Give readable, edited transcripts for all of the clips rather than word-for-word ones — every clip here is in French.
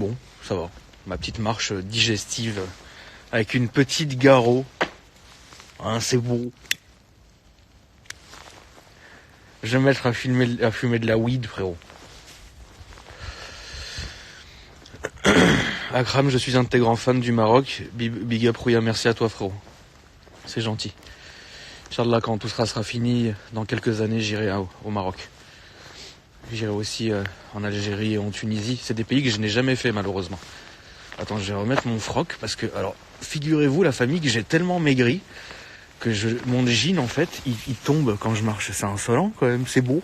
Bon, ça va. Ma petite marche digestive avec une petite Garo. Hein, c'est beau. Je vais me mettre à fumer de la weed, frérot. Akram, je suis un de tes grands fans du Maroc. Big up, Rouya, merci à toi, frérot. C'est gentil. Inch'Allah, quand tout sera fini, dans quelques années, j'irai au Maroc. J'irai aussi en Algérie et en Tunisie. C'est des pays que je n'ai jamais fait, malheureusement. Attends, je vais remettre mon froc parce que, alors, figurez-vous, la famille, que j'ai tellement maigri que mon jean, en fait, il tombe quand je marche. C'est insolent, quand même. C'est beau.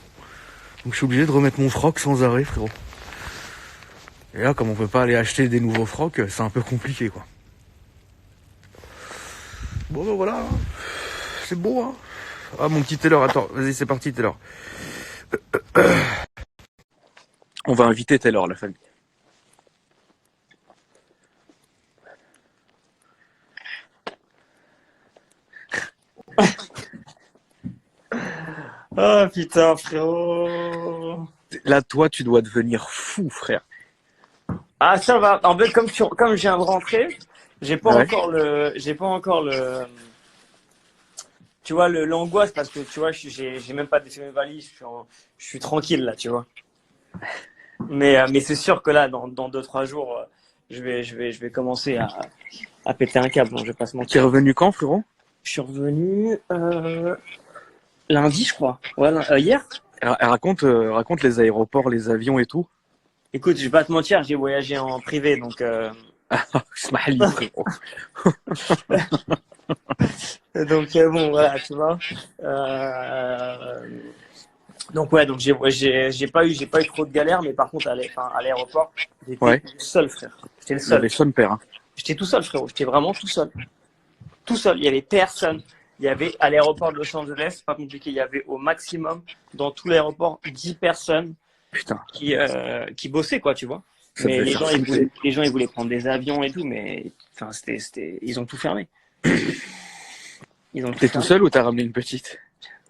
Donc, je suis obligé de remettre mon froc sans arrêt, frérot. Et là, comme on peut pas aller acheter des nouveaux frocs, c'est un peu compliqué, quoi. Bon, ben voilà. C'est beau, hein. Ah, mon petit Taylor, attends. Vas-y, c'est parti, Taylor. On va inviter Taylor, la famille. Oh putain, frérot. Là, toi, tu dois devenir fou, frère. Ah, ça va. En fait, comme je viens de rentrer, j'ai pas Ouais. encore le, tu vois, l'angoisse parce que tu vois, j'ai même pas défait mes valises. Je suis tranquille là, tu vois. Mais c'est sûr que là, dans 2-3 jours, je vais commencer à péter un câble. Donc je vais pas se T'es mentir. revenu quand, frérot? Je suis revenu lundi, je crois. Ouais, hier. Raconte les aéroports, les avions et tout. Écoute, je vais pas te mentir, j'ai voyagé en privé, donc. Smahli, frérot. Donc bon, voilà, tu vois. Donc ouais, donc j'ai pas eu trop de galères, mais par contre à l'aéroport, j'étais Ouais. le seul, frère. J'étais le Il seul. avait son père. Hein. J'étais tout seul, frérot. J'étais vraiment tout seul. Tout seul. Il y avait personne. Il y avait à l'aéroport de Los Angeles, pas compliqué. Il y avait au maximum dans tout l'aéroport 10 personnes Putain. qui bossaient, quoi, tu vois. Ça Mais devait faire flipper. les gens ils voulaient prendre des avions et tout, mais enfin ils ont tout fermé. Ils ont T'es tout fermé. seul ou t'as ramené une petite?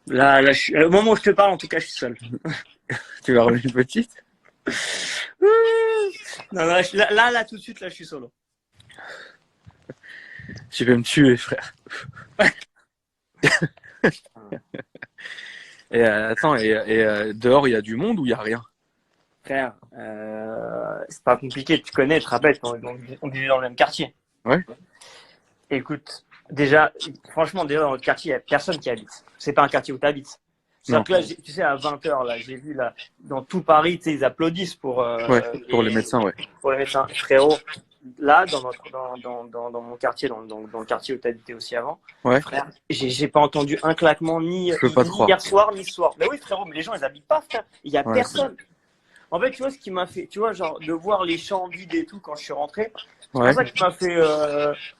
Là, au moment où je te parle, en tout cas, je suis seul. Tu vas ramener une petite? Non, là, tout de suite, là, je suis solo. Tu veux me tuer, frère. Et attends, dehors, il y a du monde ou il y a rien? Frère, c'est pas compliqué, tu connais, tu te rappelles, on vivait dans le même quartier. Ouais. Écoute, déjà, franchement, déjà, dans notre quartier, il n'y a personne qui habite. C'est pas un quartier où tu habites. C'est-à-dire que là, tu sais, à 20h, là, j'ai vu, là, dans tout Paris, tu sais, ils applaudissent pour, Ouais, pour les médecins, ouais. pour les médecins. Frérot, là, dans mon quartier, dans le quartier où tu habitais aussi avant, Ouais. frère, j'ai pas entendu un claquement ni Je peux pas te croire. hier soir, ni ce soir. Mais oui, frérot, mais les gens, ils habitent pas, frère. Il y a Ouais. personne. En fait, tu vois, ce qui m'a fait, tu vois, genre, de voir les champs vides et tout quand je suis rentré, c'est Ouais. pour ça qui m'a fait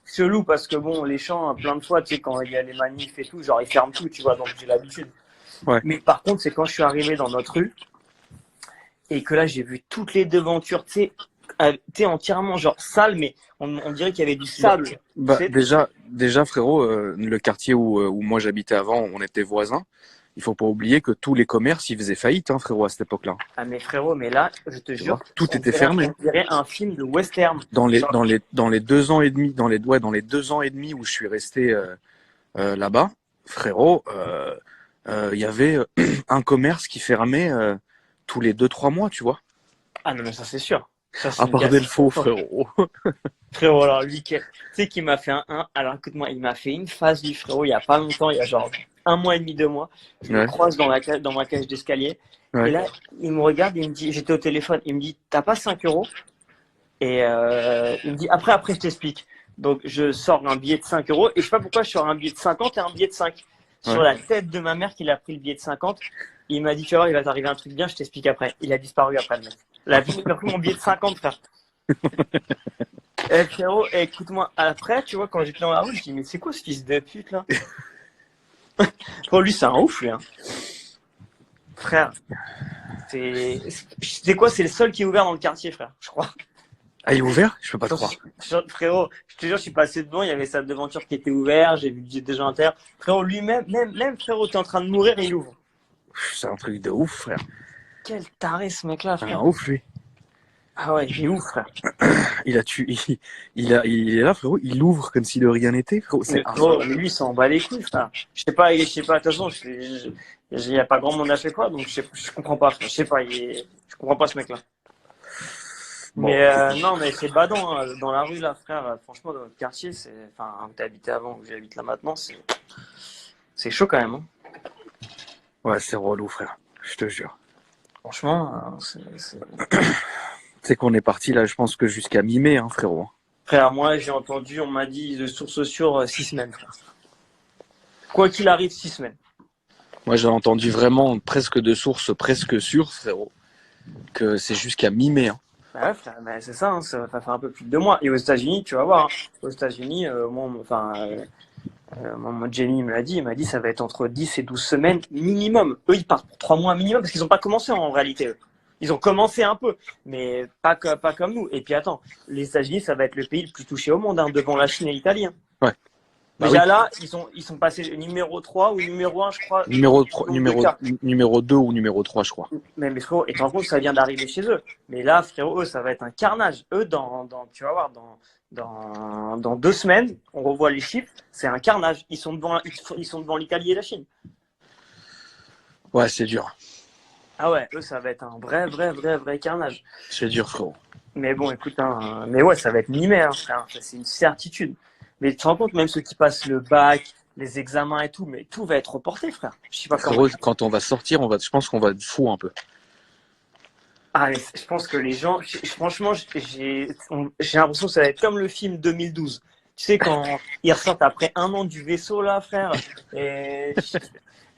chelou, parce que bon, les champs, plein de fois, tu sais, quand il y a les manifs et tout, genre, ils ferment tout, tu vois, donc j'ai l'habitude. Ouais. Mais par contre, c'est quand je suis arrivé dans notre rue, et que là, j'ai vu toutes les devantures, tu sais, entièrement, genre, sales, mais on dirait qu'il y avait du sable. Bah, Tu sais. déjà, frérot, le quartier où moi j'habitais avant, on était voisins. Il faut pas oublier que tous les commerces, ils faisaient faillite, hein, frérot, à cette époque-là. Ah, mais frérot, mais là, je te jure, Tout était fermé. On dirait un film de western. Dans les 2 ans et demi, dans les 2 ans et demi où je suis resté là-bas, frérot, il y avait un commerce qui fermait tous les 2-3 mois, tu vois. Ah non, mais ça, c'est sûr. Ça, c'est À une part gaffe. Delfaux, frérot. Frérot, alors lui, tu sais qu'il m'a fait alors écoute-moi, il m'a fait une phase du frérot il y a pas longtemps, il y a genre 1 mois et demi, 2 mois. Je le Ouais. croise dans ma cage d'escalier. Ouais. Et là, il me regarde, il me dit, j'étais au téléphone, il me dit, t'as pas 5 euros? Et il me dit, après, je t'explique. Donc, je sors un billet de 5 euros et je sais pas pourquoi je sors un billet de 50 et un billet de 5. Sur Ouais. la tête de ma mère qu'il a pris le billet de 50. Il m'a dit, tu vas voir, il va t'arriver un truc bien, je t'explique après. Il a disparu après le mec. Il a pris mon billet de 50, frère. Frérot, écoute-moi, après, tu vois, quand j'étais dans la rue, je dis, mais c'est quoi ce fils de pute, là? Pour lui, c'est un ouf, lui, hein. Frère, c'est quoi, c'est le seul qui est ouvert dans le quartier, frère, je crois. Ah, il est ouvert? Je peux pas te croire. Frérot, je te jure, je suis passé devant, il y avait sa devanture qui était ouverte, j'ai vu des gens à terre. Frérot, lui-même, même frérot, t'es en train de mourir et il ouvre. C'est un truc de ouf, frère. Quel taré, ce mec-là, C'est frère. un ouf, lui. Ah ouais, il est ouf, frère. Il a tué, il est là, frérot, il ouvre comme si de rien n'était, frérot. C'est Mais gros, incroyable. mais lui, il s'en bat les couilles, frère. Je sais pas, de toute façon, il y a pas grand monde à fait quoi, donc je comprends pas, frère. Je sais pas, je comprends pas ce mec-là. Bon, Mais écoute, non, mais c'est badant, hein, dans la rue, là, frère. Franchement, dans notre quartier, enfin, où t'as habité avant, où j'habite là maintenant, c'est chaud quand même, hein. ouais, c'est relou, frère. Je te jure. Franchement, Tu sais qu'on est parti là, je pense que jusqu'à mi-mai, hein, frérot. frère, moi, j'ai entendu, on m'a dit de source sûre 6 semaines, frère. Quoi qu'il arrive, 6 semaines. Moi, j'ai entendu vraiment presque de sources presque sûres, frérot, que c'est jusqu'à mi-mai, hein. Bah ouais, frère, bah c'est ça, hein, ça fait un peu plus de 2 mois. Et aux États-Unis, tu vas voir, hein, aux États-Unis, mon Jamie me l'a dit, il m'a dit ça va être entre 10 et 12 semaines minimum. Eux, ils partent pour 3 mois minimum parce qu'ils n'ont pas commencé en réalité. Eux. Ils ont commencé un peu, mais pas comme nous. Et puis attends, les États-Unis, ça va être le pays le plus touché au monde, hein, devant la Chine et l'Italie. Hein. Ouais. Bah oui. Déjà là, ils sont passés numéro 3 ou numéro 1, je crois, Numéro, nombre de cas. numéro 2 ou numéro 3, je crois. Mais frérot, et tu te rends compte que ça vient d'arriver chez eux. Mais là, frérot, eux, ça va être un carnage. Eux, tu vas voir, dans 2 semaines, on revoit les chiffres, c'est un carnage. Ils sont devant l'Italie et la Chine. Ouais, c'est dur. Ah ouais, eux, ça va être un vrai carnage. C'est dur, frérot. Mais bon, écoute, hein, mais ouais, ça va être mi-mai, hein, frère. Ça, c'est une certitude. Mais tu te rends compte, même ceux qui passent le bac, les examens et tout, mais tout va être reporté, frère. Je sais pas comment. Frérot, quand on va sortir, je pense qu'on va être fou un peu. Ah, mais je pense que les gens, franchement, j'ai l'impression que ça va être comme le film 2012. Tu sais, quand ils ressortent après 1 an du vaisseau, là, frère.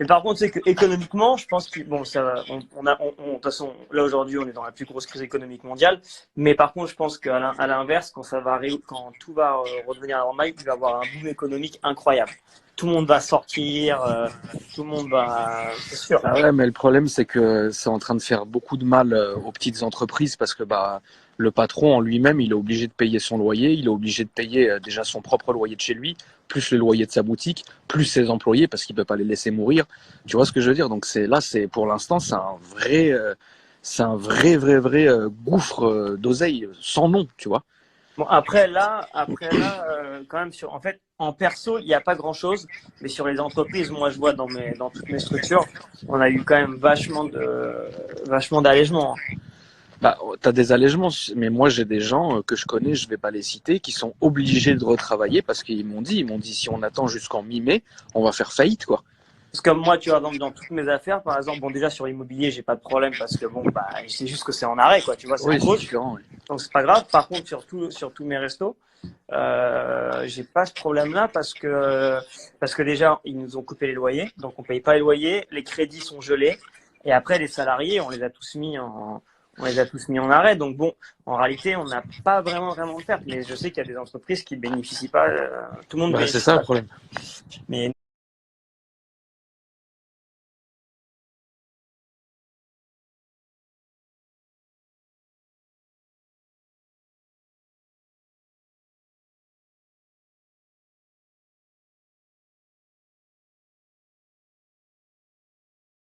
Et par contre, c'est que économiquement, je pense que, bon, ça va, de toute façon, là, aujourd'hui, on est dans la plus grosse crise économique mondiale. Mais par contre, je pense à l'inverse, quand tout va redevenir normal, il va y avoir un boom économique incroyable. Tout le monde va sortir, tout le monde va, c'est sûr. Ah ouais, mais le problème, c'est que c'est en train de faire beaucoup de mal aux petites entreprises parce que bah, le patron en lui-même, il est obligé de payer son loyer, il est obligé de payer déjà son propre loyer de chez lui, plus le loyer de sa boutique, plus ses employés parce qu'il peut pas les laisser mourir. Tu vois ce que je veux dire? Donc c'est pour l'instant, c'est un vrai gouffre d'oseille sans nom, tu vois. Bon, après là, quand même en fait, en perso, il n'y a pas grand-chose, mais sur les entreprises, moi, je vois dans toutes mes structures, on a eu quand même vachement d'allègements. Hein. Bah, t'as des allègements, mais moi j'ai des gens que je connais, je vais pas les citer, qui sont obligés de retravailler parce ils m'ont dit si on attend jusqu'en mi-mai, on va faire faillite, quoi. Parce que moi, tu vois, dans toutes mes affaires, par exemple, bon, déjà sur l'immobilier, j'ai pas de problème parce que bon, bah, c'est juste que c'est en arrêt, quoi, tu vois, c'est en Oui, c'est pause, différent. Oui. donc c'est pas grave. Par contre, sur tous mes restos, j'ai pas ce problème-là parce que déjà ils nous ont coupé les loyers, donc on paye pas les loyers, les crédits sont gelés et après les salariés on les a tous mis en arrêt. Donc bon, en réalité on n'a pas vraiment de perte, mais je sais qu'il y a des entreprises qui bénéficient pas, tout le monde Bah, c'est bénéficie ça le pas. problème. Mais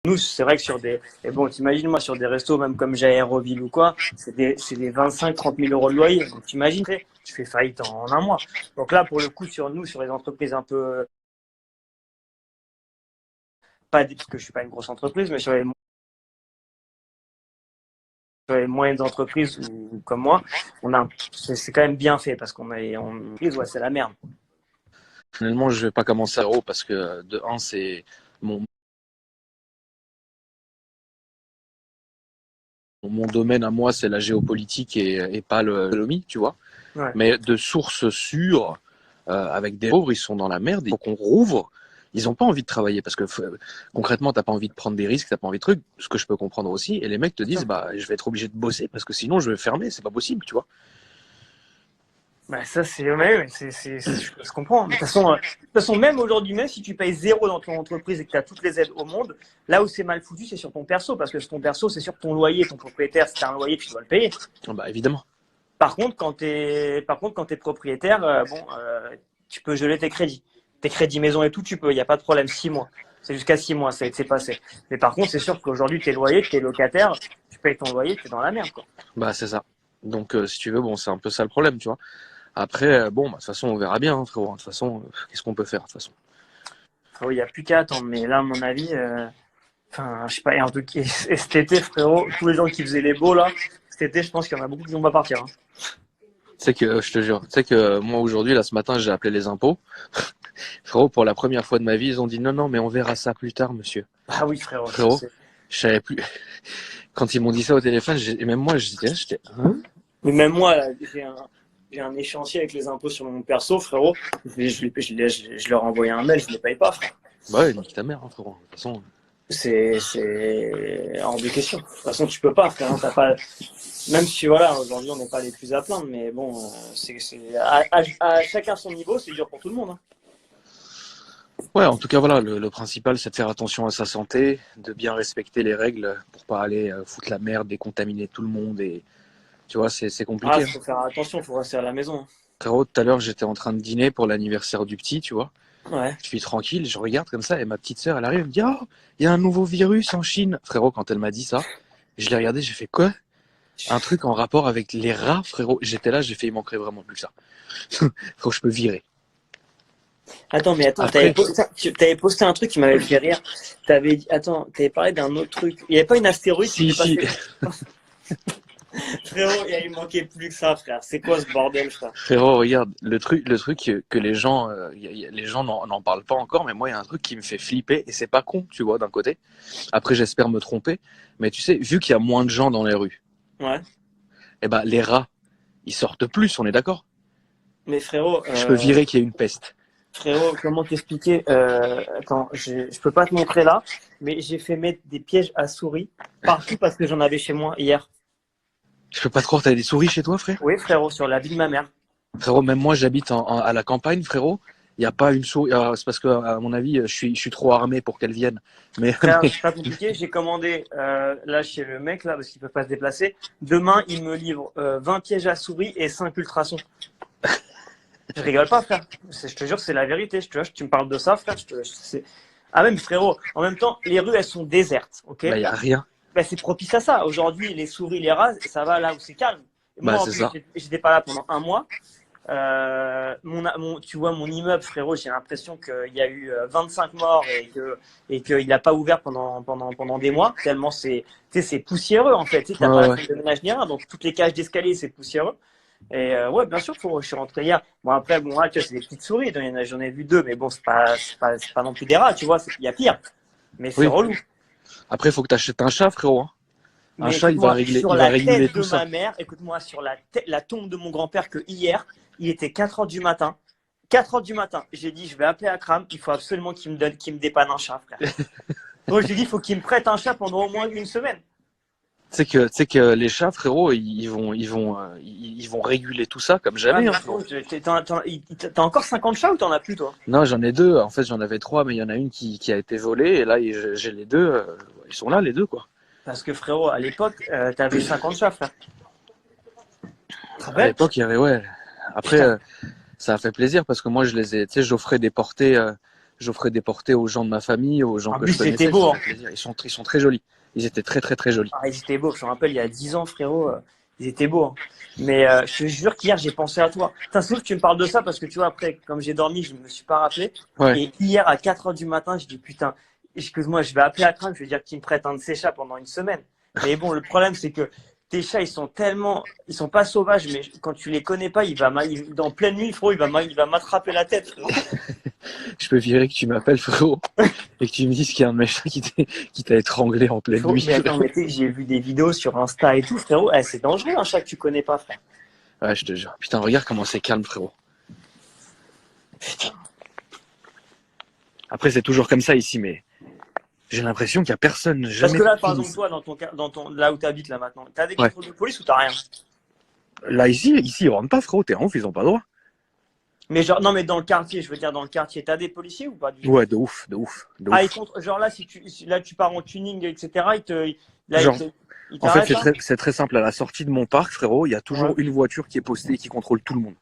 nous, c'est vrai que et bon, t'imagines, moi, sur des restos, même comme j'ai Aéroville ou quoi, c'est des 25-30 000 euros de loyer. Donc, t'imagines, je fais faillite en 1 mois. Donc là, pour le coup, sur les entreprises un peu, parce que je suis pas une grosse entreprise, mais sur les moyennes entreprises ou comme moi, c'est quand même bien fait parce ouais, c'est la merde. Finalement, je vais pas commencer à zéro parce que de un, c'est mon, mon domaine à moi, c'est la géopolitique et pas l'économie, tu vois. Ouais. Mais de sources sûres, avec des pauvres, ils sont dans la merde. Il faut qu'on rouvre. Ils ont pas envie de travailler parce que concrètement, t'as pas envie de prendre des risques, t'as pas envie de trucs. Ce que je peux comprendre aussi. Et les mecs te disent, bah, je vais être obligé de bosser parce que sinon, je vais fermer. C'est pas possible, tu vois. Bah ça je comprends. Mais de toute façon, même aujourd'hui, même si tu payes zéro dans ton entreprise et que tu as toutes les aides au monde, là où c'est mal foutu, c'est sur ton perso, parce que sur ton perso, c'est sur ton loyer, ton propriétaire, si tu as un loyer, tu dois le payer. Bah, évidemment. Par contre, quand tu es propriétaire, tu peux geler tes crédits. Tes crédits maison et tout, tu peux, il n'y a pas de problème, 6 mois. C'est jusqu'à 6 mois, c'est passé. Mais par contre, c'est sûr qu'aujourd'hui, tes loyers, tes locataires, tu payes ton loyer, tu es dans la merde, quoi. Bah, c'est ça. Donc, si tu veux, bon, c'est un peu ça le problème, tu vois. Après, bon, bah, de toute façon, on verra bien, hein, frérot. De toute façon, qu'est-ce qu'on peut faire, de toute façon. Frérot, il n'y a plus qu'à attendre. Mais là, à mon avis, enfin, je sais pas, et en tout cas, et cet été, frérot, tous les gens qui faisaient les beaux, là, cet été, je pense qu'il y en a beaucoup qui vont pas partir. Hein. Tu sais que, je te jure, tu sais que moi, aujourd'hui, là, ce matin, j'ai appelé les impôts. Frérot, pour la première fois de ma vie, ils ont dit non, non, mais on verra ça plus tard, monsieur. Ah oui, frérot, je Frérot, sais. je savais plus. Quand ils m'ont dit ça au téléphone, et même moi, j'étais, hein? Mais même moi, là, j'ai un échéancier avec les impôts sur mon perso, frérot. Je leur ai envoyé un mail, je ne les paye pas, frère. Bah ouais, nique ta mère, hein, frérot. De toute façon. C'est hors de question. De toute façon, tu peux pas, frère. Hein, t'as pas... Même si, voilà, aujourd'hui, on n'est pas les plus à plaindre, mais bon, à chacun son niveau, c'est dur pour tout le monde. Hein. Ouais, en tout cas, voilà, le principal, c'est de faire attention à sa santé, de bien respecter les règles pour pas aller foutre la merde et contaminer tout le monde. Et tu vois, c'est Ah, compliqué. Hein. faut faire attention, faut rester à la maison. Frérot, tout à l'heure, j'étais en train de dîner pour l'anniversaire du petit, tu vois. Ouais. Je suis tranquille, je regarde comme ça, et ma petite sœur, elle arrive, elle me dit, oh, il y a un nouveau virus en Chine. Frérot, quand elle m'a dit ça, je l'ai regardé, j'ai fait quoi? Un truc en rapport avec les rats, frérot. J'étais là, j'ai fait, il manquerait vraiment plus que ça. Frérot, je peux virer. Attends, mais attends, Après, t'avais posté un truc qui m'avait fait rire. T'avais parlé d'un autre truc. Il n'y avait pas une astéroïde qui si, est si, passée. Frérot, il manquait plus que ça, frère. C'est quoi ce bordel, frère? frérot, regarde, le truc que les gens, les gens n'en parlent pas encore, mais moi, il y a un truc qui me fait flipper, et c'est pas con, tu vois, d'un côté. Après, j'espère me tromper, mais tu sais, vu qu'il y a moins de gens dans les rues, Ouais. eh ben, les rats, ils sortent plus, on est d'accord? Mais frérot, Je peux virer qu'il y a une peste. frérot, comment t'expliquer attends, je peux pas te montrer là, mais j'ai fait mettre des pièges à souris partout parce que j'en avais chez moi hier. Je peux pas te croire, t'as des souris chez toi, frère? Oui, frérot, sur la vie de ma mère. Frérot, même moi, j'habite à la campagne, frérot. Il n'y a pas une souris. C'est parce que, à mon avis, je suis trop armé pour qu'elles viennent. Mais, Frère, mais- c'est pas compliqué. J'ai commandé là chez le mec là parce qu'il peut pas se déplacer. Demain, il me livre 20 pièges à souris et 5 ultrasons. Je rigole pas, frère. Je te jure, c'est la vérité. Tu me parles de ça, frère. Ah même frérot. En même temps, les rues elles sont désertes, ok. bah, il n'y a rien. Ben, c'est propice à ça. Aujourd'hui, les souris, les rats, ça va là où c'est calme. Et Bah, moi, en c'est plus, ça. j'étais pas là pendant un mois. Tu vois, mon immeuble, frérot, j'ai l'impression qu'il y a eu 25 morts et qu'il n'a pas ouvert pendant des mois, tellement c'est poussiéreux en fait. Tu n'as pas Ouais, la ouais. salle de ménage ni rien, donc toutes les cages d'escalier, c'est poussiéreux. Et ouais, bien sûr, je suis rentré hier. Bon, après, bon, là, tu vois, c'est des petites souris, j'en ai vu deux, mais bon, c'est pas non plus des rats, tu vois, il y a pire. Mais c'est Oui. relou. Après, il faut que tu achètes un chat, frérot. Hein. Un Mais chat, il va écoute-moi, régler, sur il va la réguler tête tout de ça. ma mère, écoute-moi, sur la tombe de mon grand-père, que hier, il était 4 heures du matin. 4 heures du matin, j'ai dit, je vais appeler Akram, il faut absolument qu'il me dépanne un chat, frère. Moi, j'ai dit, il faut qu'il me prête un chat pendant au moins une semaine. Tu sais que les chats, frérot, ils vont réguler tout ça comme Ah, jamais. mais Hein, frérot, frérot. t'as encore 50 chats ou t'en as plus, toi? Non, j'en ai deux. En fait, j'en avais trois, mais il y en a une qui a été volée. Et là, j'ai les deux. Ils sont là, les deux, quoi. Parce que, frérot, à l'époque, t'avais 50 chats, frère. Tu te À rappelles? l'époque, il y avait, ouais. Après, Putain. ça a fait plaisir parce que moi, je les ai, tu sais, j'offrais des portées aux gens de ma famille, aux gens En que je plus, c'était connaissais. beau, Ça hein. fait plaisir. Ils sont très jolis. Ils étaient très, très, très jolis. Ah, ils étaient beaux. Je me rappelle, il y a 10 ans, frérot, ils étaient beaux. Hein. Mais je te jure qu'hier, j'ai pensé à toi. Putain, sauf que tu me parles de ça parce que tu vois, après, comme j'ai dormi, je me suis pas rappelé. Ouais. Et hier, à 4 heures du matin, je dis putain, excuse-moi, je vais appeler Akram, je vais dire qu'il me prête un de ses chats pendant une semaine. Mais bon, le problème, c'est que tes chats, ils sont pas sauvages, mais quand tu les connais pas, dans pleine nuit, frérot, il va m'attraper la tête, frérot. Je peux virer que tu m'appelles, frérot, et que tu me dises qu'il y a un de mes chats qui t'a étranglé en pleine nuit. Mais attends, mais tu sais que j'ai vu des vidéos sur Insta et tout, frérot. Eh, c'est dangereux, un chat que tu connais pas, frère. Ouais, je te jure. Putain, regarde comment c'est calme, frérot. Putain. Après, c'est toujours comme ça ici, mais j'ai l'impression qu'il y a personne, Parce jamais. que là, par exemple, toi, là où tu habites là maintenant, t'as des Ouais. contrôles de police ou t'as rien? Là, ici, ils rentrent pas, frérot. T'es en ouf, ils ont pas le droit. Mais genre, non, mais dans le quartier, je veux dire, dans le quartier, t'as des policiers ou pas du tout? Ouais, de ouf, de ouf, de Ah, ouf. genre là, là, tu pars en tuning, etc., là, Genre, ils en fait, t'arrêtent, là? c'est très simple. À la sortie de mon parc, frérot, il y a toujours Ouais. une voiture qui est postée et qui contrôle tout le monde.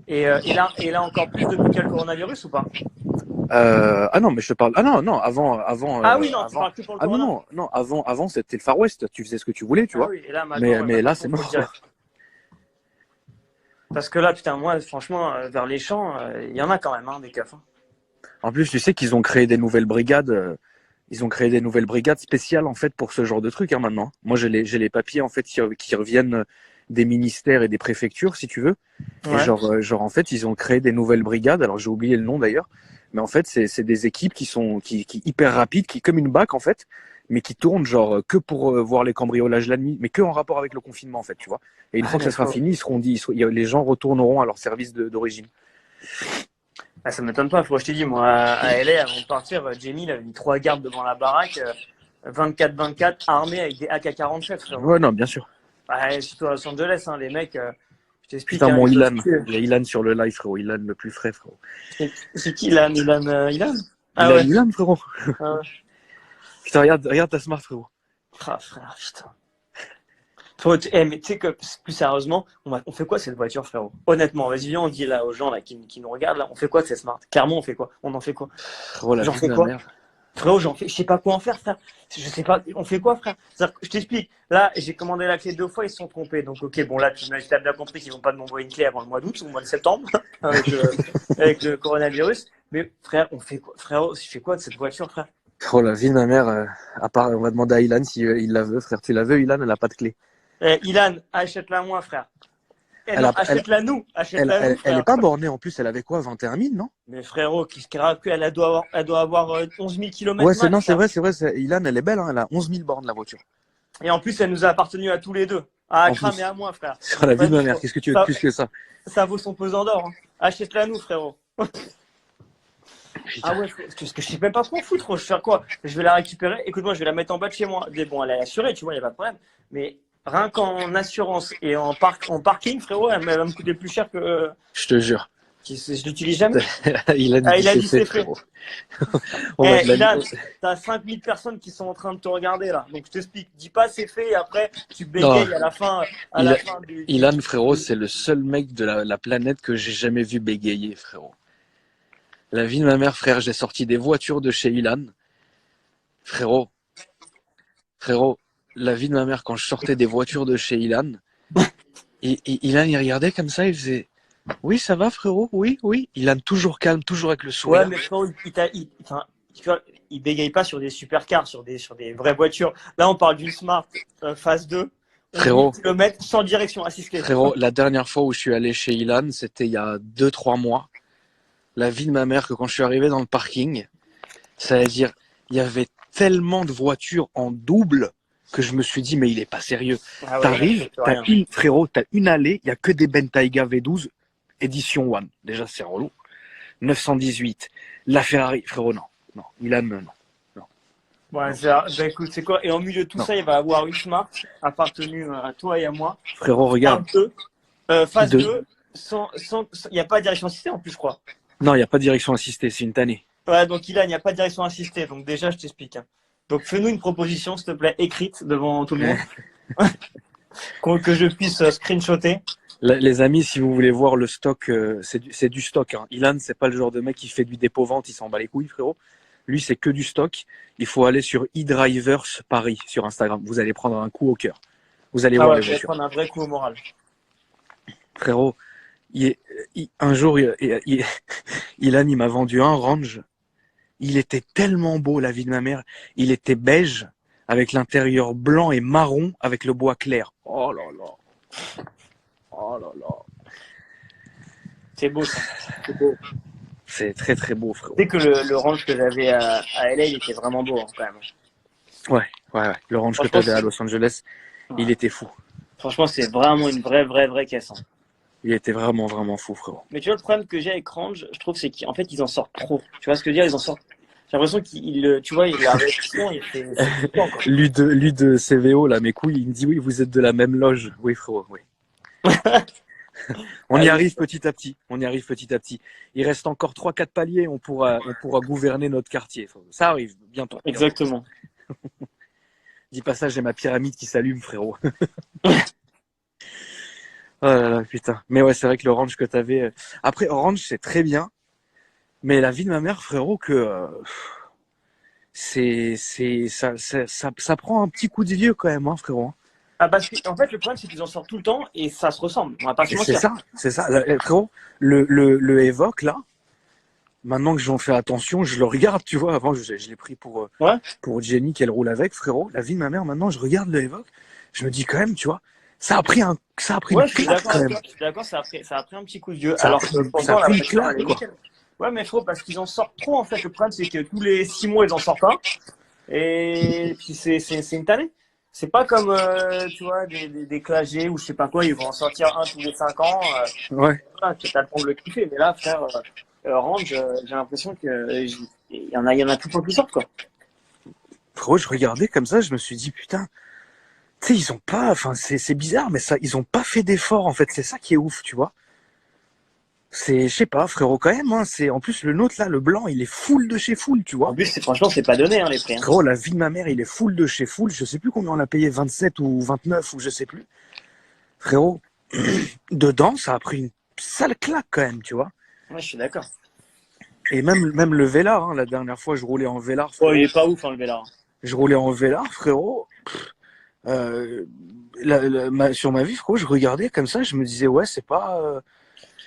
Et là, encore plus depuis qu'il y a le coronavirus ou pas? Ah non, mais je te parle. Ah non, non, Ah oui, non, tu avant. parles que pour le Ah non, Corona. non, avant c'était le Far West. Tu faisais ce que tu voulais, tu Ah vois. oui, et là, maintenant, ouais, Mais maintenant, là, faut c'est faut mort, quoi. direct. Parce que là, putain, moi, franchement, vers les champs, il y en a quand même, hein, des keufs. Hein. En plus, tu sais qu'ils ont créé des nouvelles brigades. Ils ont créé des nouvelles brigades spéciales en fait pour ce genre de truc hein, maintenant. Moi, j'ai les papiers en fait qui reviennent des ministères et des préfectures, si tu veux. Et Ouais. genre en fait, ils ont créé des nouvelles brigades. Alors j'ai oublié le nom d'ailleurs, mais en fait, c'est des équipes qui hyper rapides, qui comme une BAC en fait, mais qui tournent genre que pour voir les cambriolages la nuit, mais que en rapport avec le confinement en fait, tu vois. Et une Ah, fois que mais ça sera faut... fini, les gens retourneront à leur service d'origine. ah, ça m'étonne pas, faut que je t'ai dit, moi, à LA, avant de partir, Jamie, il avait mis 3 gardes devant la baraque, 24-24, armés avec des AK-47, frérot. Ouais, non, bien sûr. Ouais, surtout à Los Angeles, hein, les mecs, je t'explique, Putain, hein, mon ils peuvent Ilan. tuer. Il y a Ilan sur le live, frérot. Ilan le plus frais, frérot. C'est qui, Ilan? Ilan? Ah Ilan, ouais. Ilan, frérot. Ah ouais. Putain, regarde ta smart, frérot. Ah, frère, putain. Mais tu sais que, plus sérieusement, on fait quoi cette voiture, frérot? Honnêtement, vas-y, viens, on dit là aux gens là, qui nous regardent, là, on fait quoi de cette Smart? Clairement, on fait quoi? On en fait quoi? Frérot, la J'en vie de fais ma quoi? mère. Frérot, je sais pas quoi en faire, frère. Je sais pas, on fait quoi, frère? Je t'explique. Là, j'ai commandé la clé 2 fois, ils se sont trompés. Donc, ok, bon, là, tu as bien compris qu'ils vont pas m'envoyer une clé avant le mois d'août ou le mois de septembre, avec le coronavirus. Mais, frère, on fait quoi? Frérot, je fais quoi de cette voiture, frère? Frérot, la vie de ma mère. À part, on va demander à Ilan si il la veut, frère. Tu la veux, Ilan, elle a pas de clé. Ilan, achète-la moi, frère. Eh Elle, non, a, achète-la nous, elle est frère. pas bornée en plus. Elle avait quoi, 21 000, non? Mais frérot, qu'est-ce qu'elle raconte? Elle doit avoir 11 000 Ouais, km max, c'est frère. vrai, c'est vrai. Ilan, elle est belle, hein. Elle a 11 000 bornes, la voiture. Et en plus, elle nous a appartenu à tous les deux. À En Akram et plus. à moi, frère. Sur la Donc vie de ma vas-y, mère. quoi. Qu'est-ce que tu veux de Ça, plus que ça? ça vaut son pesant d'or. Hein. Achète-la nous, frérot. Ah Putain. ouais, parce que je sais même pas quoi foutre. Je vais faire quoi? Je vais la récupérer. Écoute-moi, je vais la mettre en bas de chez moi. Mais bon, elle est assurée, tu vois, il n'y a pas de problème. Mais rien qu'en assurance et en parking, frérot, elle va me coûter plus cher que. Je te jure. Je l'utilise jamais. Ilan, il Ah, dit il a c'est dit fait, c'est fait. frérot. On va te la Ilan, t'as 5000 personnes qui sont en train de te regarder là. Donc je t'explique. Dis pas c'est fait et après tu Non. bégayes à la fin, Ilan, frérot, c'est le seul mec de la planète que j'ai jamais vu bégayer, frérot. La vie de ma mère, frère, j'ai sorti des voitures de chez Ilan. Frérot, frérot, la vie de ma mère, quand je sortais des voitures de chez Ilan, et Ilan, il regardait comme ça, il faisait oui, ça va, frérot, oui, oui. Ilan, toujours calme, toujours avec le Ouais, sourire. mais frérot, enfin, tu vois, il bégaye pas sur des supercars, sur des vraies voitures. Là, on parle d'une Smart phase 2, 11 000 Frérot, km sans direction assistée. frérot, la dernière fois où je suis allé chez Ilan, c'était il y a 2-3 mois. La vie de ma mère, que quand je suis arrivé dans le parking, ça veut dire, il y avait tellement de voitures en double que je me suis dit, mais il est pas sérieux. Ah ouais, T'arrives, rien. frérot, t'as une allée, il y a que des Bentayga V12, édition One. Déjà, c'est relou. 918. La Ferrari, frérot, non. Non. Ilan, non. Ouais, bah, écoute, c'est quoi? Et en milieu de tout Non. ça, il va avoir une Smart appartenue à toi et à moi. Frérot, regarde. Phase De- 2, il n'y a pas de direction assistée en plus, je crois. Non, il n'y a pas de direction assistée, c'est une tannée. Ouais, donc il n'y a pas de direction assistée. Donc déjà, je t'explique. Hein. Donc fais-nous une proposition, s'il te plaît, écrite devant tout le monde, que je puisse screenshotter. Les amis, si vous voulez voir le stock, c'est du stock. Hein. Ilan, c'est pas le genre de mec qui fait du dépôt-vente, il s'en bat les couilles, frérot. Lui, c'est que du stock. Il faut aller sur eDrivers Paris sur Instagram. Vous allez prendre un coup au cœur. Vous allez Ah voir ouais, les je vais voitures. prendre un vrai coup au moral. Frérot, un jour, Ilan, il m'a vendu un Range. Il était tellement beau, la vie de ma mère. Il était beige, avec l'intérieur blanc et marron, avec le bois clair. Oh là là. Oh là là. C'est beau ça. C'est beau. C'est très très beau, frérot. Tu sais que le range que j'avais à LA, il était vraiment beau hein, quand même. Ouais. Le Range que tu Franchement, avais à Los Angeles, il était fou. franchement, c'est vraiment une vraie caisse. Hein. Il était vraiment, vraiment fou, frérot. Mais tu vois, le problème que j'ai avec Range, je trouve, c'est qu'en fait, ils en sortent trop. Tu vois ce que je veux dire? Ils en sortent. J'ai l'impression tu vois, la réaction, c'est flippant, quoi. Lui de CVO, là, mes couilles, il me dit oui, vous êtes de la même loge. Oui, frérot, oui. On y arrive petit à petit. On y arrive petit à petit. Il reste encore 3-4 paliers, on pourra gouverner notre quartier. Ça arrive bientôt. Exactement. Dis pas ça, j'ai ma pyramide qui s'allume, frérot. Oh là là, putain. Mais ouais, c'est vrai que l'Orange que t'avais. Après, Orange, c'est très bien. Mais la vie de ma mère, frérot, que ça prend un petit coup de vieux quand même, hein, frérot. Ah, parce que, en fait, le problème, c'est qu'ils en sortent tout le temps et ça se ressemble. On va pas se Et c'est mentir. ça, c'est ça. Frérot, le Evoque, là, maintenant que j'en fais attention, je le regarde, tu vois. Avant, je l'ai pris Ouais. pour Jenny qu'elle roule avec, frérot. La vie de ma mère, maintenant, je regarde le Evoque. Je me dis quand même, tu vois, ça a pris Ouais, une je suis claque d'accord quand avec même. toi. Je suis d'accord, ça a pris un petit coup de vieux. Ça a Alors pris, que ça a pourtant, la pris une pression, elle claque, est quoi. nickel. Ouais, mais faut parce qu'ils en sortent trop, en fait. Le problème, c'est que tous les 6 mois, ils en sortent un. Et puis, c'est une tannée. C'est pas comme, tu vois, des clagés ou je sais pas quoi, ils vont en sortir un tous les 5 ans. Ouais. Voilà, tu as le temps de le kiffer. Mais là, frère, Range, j'ai l'impression que il y en a tout le temps qui sortent, quoi. Frérot, je regardais comme ça, je me suis dit, putain, tu sais, ils ont pas, enfin, c'est bizarre, mais ça, ils ont pas fait d'effort, en fait. C'est ça qui est ouf, tu vois. Je sais pas, frérot, quand même, hein, en plus, le nôtre, là, le blanc, il est full de chez full, tu En vois. plus, franchement, c'est pas donné, hein, les prix. Hein. Frérot, la vie de ma mère, il est full de chez full. Je sais plus combien on l'a payé, 27 ou 29 ou je sais plus. Frérot, dedans, ça a pris une sale claque quand même, tu vois. Ouais, je suis d'accord. Et même le Vélar, hein, la dernière fois, je roulais en Vélar, Oh, frérot. il est pas ouf, hein, le Vélar. Je roulais en Vélar, frérot. Euh, sur ma vie, frérot, je regardais comme ça, je me disais, ouais, c'est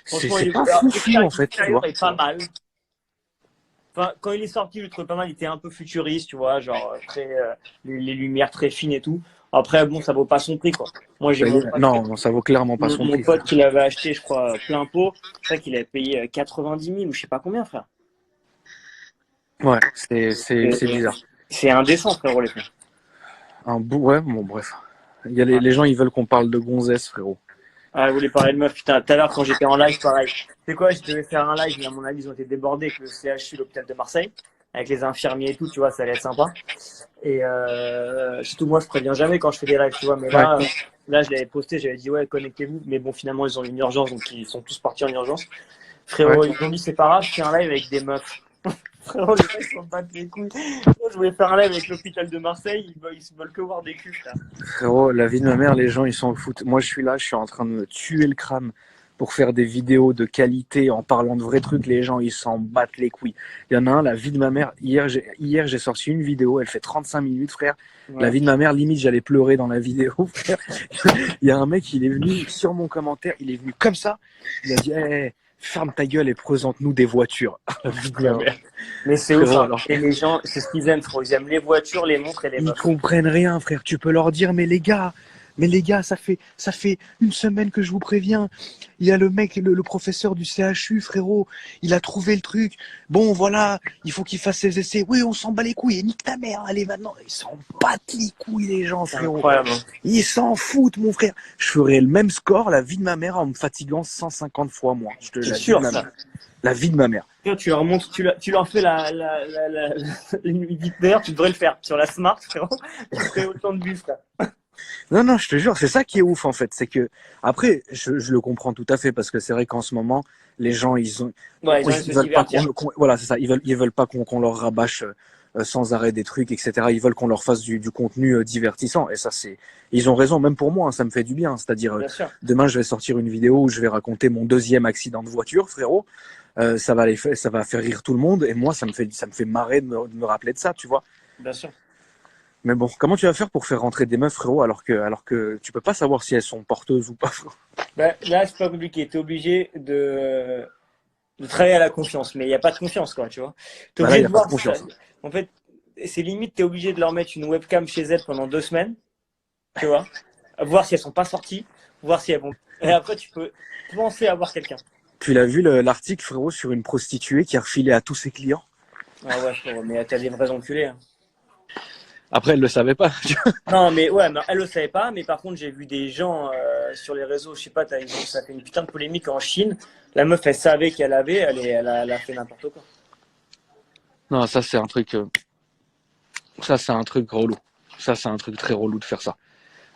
Franchement, pas fou fou, en fait, tu l'extérieur vois. est pas mal. Enfin, quand il est sorti, je le trouvais pas mal. Il était un peu futuriste, tu vois, genre très les lumières très fines et tout. Après, bon, ça vaut pas son prix, quoi. Moi, j'ai Non, ça vaut clairement pas son mon prix, pote frère. qui l'avait acheté, je crois, plein pot. Je crois qu'il avait payé 90 000 ou je sais pas combien, frère. Ouais, c'est bizarre. C'est indécent, frérot, les prix. Ouais, bon, bref. Il y a les gens, ils veulent qu'on parle de gonzesse, frérot. Ah, je voulais parler de meuf, putain. Tout à l'heure, quand j'étais en live, pareil. C'est quoi, je devais faire un live, mais à mon avis, ils ont été débordés avec le CHU, l'hôpital de Marseille, avec les infirmiers et tout, tu vois, ça allait être sympa. Et surtout, moi, je préviens jamais quand je fais des lives, tu vois. Mais là, là je l'avais posté, j'avais dit, ouais, connectez-vous. Mais bon, finalement, ils ont une urgence, donc ils sont tous partis en urgence. Frérot, Ouais. ils ont dit, c'est pas grave, je fais un live avec des meufs. Frérot, les mecs s'en battent les couilles. Moi, je voulais faire un live avec l'hôpital de Marseille, ils se veulent que voir des culs, frère. Frérot, la vie de ma mère, les gens, ils s'en foutent. Moi, je suis là, je suis en train de me tuer le crâne pour faire des vidéos de qualité en parlant de vrais trucs. Les gens, ils s'en battent les couilles. Il y en a un, la vie de ma mère. Hier, j'ai sorti une vidéo, elle fait 35 minutes, frère. Ouais. La vie de ma mère, limite, j'allais pleurer dans la vidéo, frère. Il y a un mec, il est venu sur mon commentaire, il est venu comme ça. Il a dit, hey, ferme ta gueule et présente-nous des voitures. La vie de ma mère. Mais c'est Frérot, ouf, hein. alors. Et les gens, c'est ce qu'ils aiment, frérot. Ils aiment les voitures, les montres et les Ils meufs. comprennent rien, frère. Tu peux leur dire, mais les gars, ça fait une semaine que je vous préviens. Il y a le mec, le professeur du CHU, frérot. Il a trouvé le truc. Bon, voilà, il faut qu'il fasse ses essais. Oui, on s'en bat les couilles. Et nique ta mère, allez maintenant. Ils s'en battent les couilles, les gens, C'est frérot. incroyable. Hein. Ils s'en foutent, mon frère. Je ferais le même score, la vie de ma mère, en me fatiguant 150 fois moins. C'est sûr, ça. La vie de ma mère. Tu leur montres, tu leur fais d'ailleurs, tu devrais le faire sur la Smart, frérot. Tu fais autant de bus, frère. Non, je te jure, c'est ça qui est ouf en fait. C'est que, après, je le comprends tout à fait parce que c'est vrai qu'en ce moment, les gens, Ouais, les gens, ils veulent pas voilà, c'est ça. Ils veulent pas qu'on leur rabâche sans arrêt des trucs, etc. Ils veulent qu'on leur fasse du contenu divertissant. Et ça, ils ont raison, même pour moi, hein, ça me fait du bien. C'est-à-dire, bien sûr. demain, je vais sortir une vidéo où je vais raconter mon 2e accident de voiture, frérot. Ça va faire rire tout le monde. Et moi, ça me fait marrer de me rappeler de ça, tu vois. Bien sûr. Mais bon, comment tu vas faire pour faire rentrer des meufs, frérot, alors que tu peux pas savoir si elles sont porteuses ou pas, frérot. Bah, là, c'est pas compliqué. T'es obligé de travailler à la confiance, mais il n'y a pas de confiance, quoi, tu vois. T'es Bah là, obligé y a de pas voir. de confiance. En fait, c'est limite, t'es obligé de leur mettre une webcam chez elles pendant 2 semaines, tu vois, voir si elles sont pas sorties, voir si elles vont. Et après, tu peux penser avoir quelqu'un. Tu l'as vu l'article, frérot, sur une prostituée qui a refilé à tous ses clients? Ah ouais, frérot, mais t'as des vrais enculés. Hein. Après, elle le savait pas. Non, mais ouais, mais elle le savait pas. Mais par contre, j'ai vu des gens sur les réseaux, je sais pas, ça fait une putain de polémique en Chine. La meuf, elle savait qu'elle avait, elle a fait n'importe quoi. Non, ça c'est un truc. Ça c'est un truc relou. Ça c'est un truc très relou de faire ça.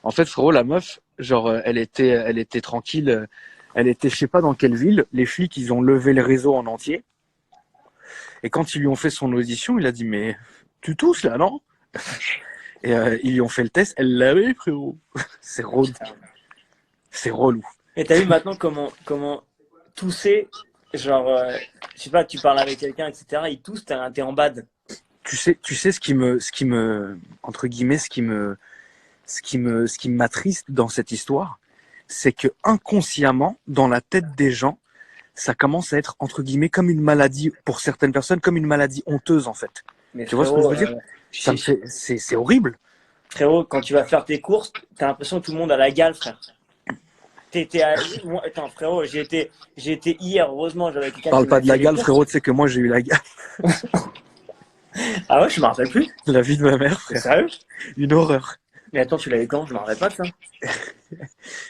En fait, frérot, la meuf, genre, elle était tranquille. Elle était, je sais pas dans quelle ville. Les flics, ils ont levé le réseau en entier. Et quand ils lui ont fait son audition, il a dit, mais tu tousses là, non? Et ils lui ont fait le test. Elle l'avait, frérot. C'est relou. C'est relou. Et t'as vu maintenant comment tousser, genre, je je sais pas, tu parles avec quelqu'un, etc. Ils toussent, t'es en bad. Tu sais entre guillemets, ce qui m'attriste dans cette histoire, c'est que inconsciemment, dans la tête des gens, ça commence à être entre guillemets comme une maladie pour certaines personnes, comme une maladie honteuse en fait. Mais Tu vois ce que je veux frérot, dire? C'est horrible. frérot, quand tu vas faire tes courses, t'as l'impression que tout le monde a la gale, frère. Moi, attends, frérot, j'ai été hier, heureusement, j'avais quelqu'un Parle qui pas m'a de la fait les gale, courses. frérot. Tu sais que moi j'ai eu la gale, Ah ouais, je me rappelle plus. la vie de ma mère, C'est frère. sérieux? Une horreur. Mais attends, tu l'avais quand? Je me rappelle pas de ça.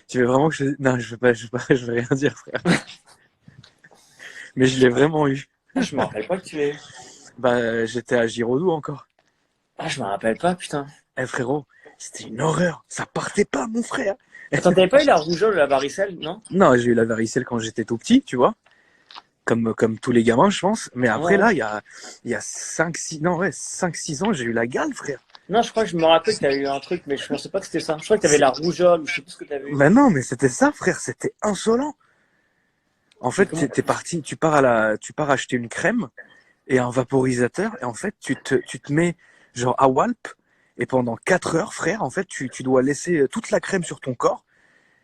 Tu veux vraiment que non, je vais rien dire, frère. Mais je l'ai vraiment eu. Ah, je me rappelle pas que tu l'avais eu. Bah, j'étais à Giraudoux encore. Ah, je me rappelle pas, putain. Eh frérot, c'était une horreur. Ça partait pas, mon frère. Attends, t'avais pas eu la rougeole ou la varicelle, non? Non, j'ai eu la varicelle quand j'étais tout petit, tu vois. Comme tous les gamins, je pense. Mais après, Ouais. là, il y a 5-6 ans, j'ai eu la gale, frère. Non, je crois que je me rappelle que t'avais eu un truc, mais je pensais pas que c'était ça. Je crois que t'avais la rougeole ou je sais plus ce que t'avais eu. Mais non, mais c'était ça, frère. C'était insolent. En fait, comment- t'es parti, tu pars acheter une crème et un vaporisateur. Et en fait, tu te mets, genre, à Walp. Et pendant 4 heures, frère, en fait, tu dois laisser toute la crème sur ton corps.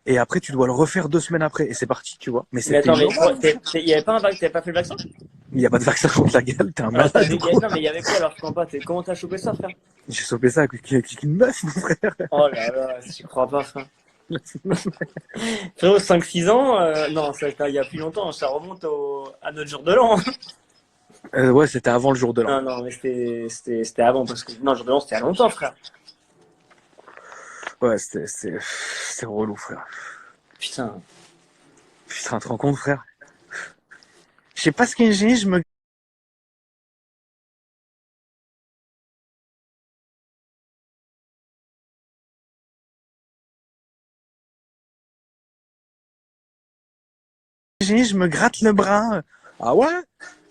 Et après, tu dois le refaire 2 semaines après. Et c'est parti, tu vois. Mais Mais c'était attends, mais une horreur. il y avait pas un vaccin, t'avais pas fait le vaccin? Il n'y a pas de vaccin contre la gale. T'es un Alors, malade, gros. non, mais il y avait quoi alors? Je comprends pas. Comment t'as chopé ça, frère? J'ai chopé ça avec une meuf, mon frère. Oh là là, je crois pas, frère. Frérot, 5-6 ans, non, ça, il y a plus longtemps, ça remonte à notre jour de l'an. Ouais, c'était avant le jour de l'an. Non, non, mais c'était avant, parce que non, le jour de l'an, c'était à longtemps, frère. Ouais, c'était relou, frère. Putain. Putain, tu te rends compte, frère? Je sais pas ce que j'ai, je me gratte le bras. Ah ouais?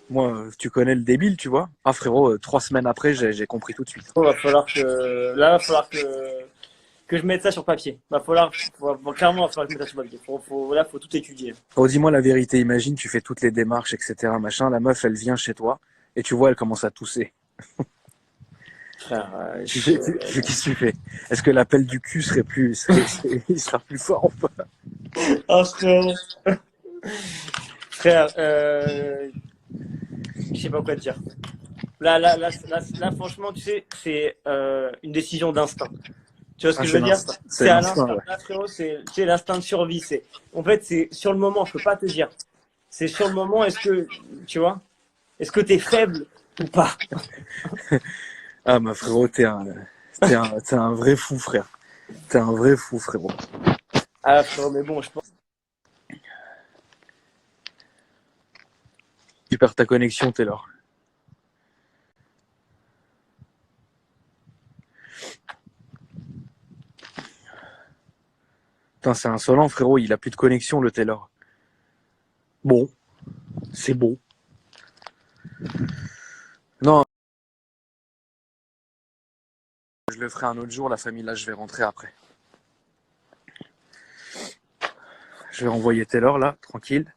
Moi, tu connais le débile, tu vois? Ah frérot, 3 semaines après, j'ai compris tout de suite. Va falloir que, là, va falloir que je mette ça sur papier. Clairement, va falloir que je mette ça sur papier. Là, faut tout étudier. Oh, dis-moi la vérité, imagine, tu fais toutes les démarches, etc., machin, la meuf, elle vient chez toi, et tu vois, elle commence à tousser. Frère, Qu'est-ce que tu fais? Est-ce que l'appel du cul il sera plus fort ou pas? oh, frère, je sais pas quoi te dire. Là, franchement, tu sais, c'est une décision d'instinct. Tu vois ce que je veux dire? C'est à l'instinct. Ouais. Là, frérot, c'est l'instinct de survie. En fait, c'est sur le moment, je peux pas te dire. C'est sur le moment, est-ce que, tu vois, est-ce que t'es faible ou pas? Ah, ma frérot, t'es un vrai fou, frère. T'es un vrai fou, frérot. Ah, frérot, mais bon, je pense. Tu perds ta connexion, Taylor. Putain, c'est insolent, frérot. Il a plus de connexion, le Taylor. Bon, c'est beau. Non, je le ferai un autre jour, la famille. Là, je vais rentrer après. Je vais renvoyer Taylor, là, tranquille.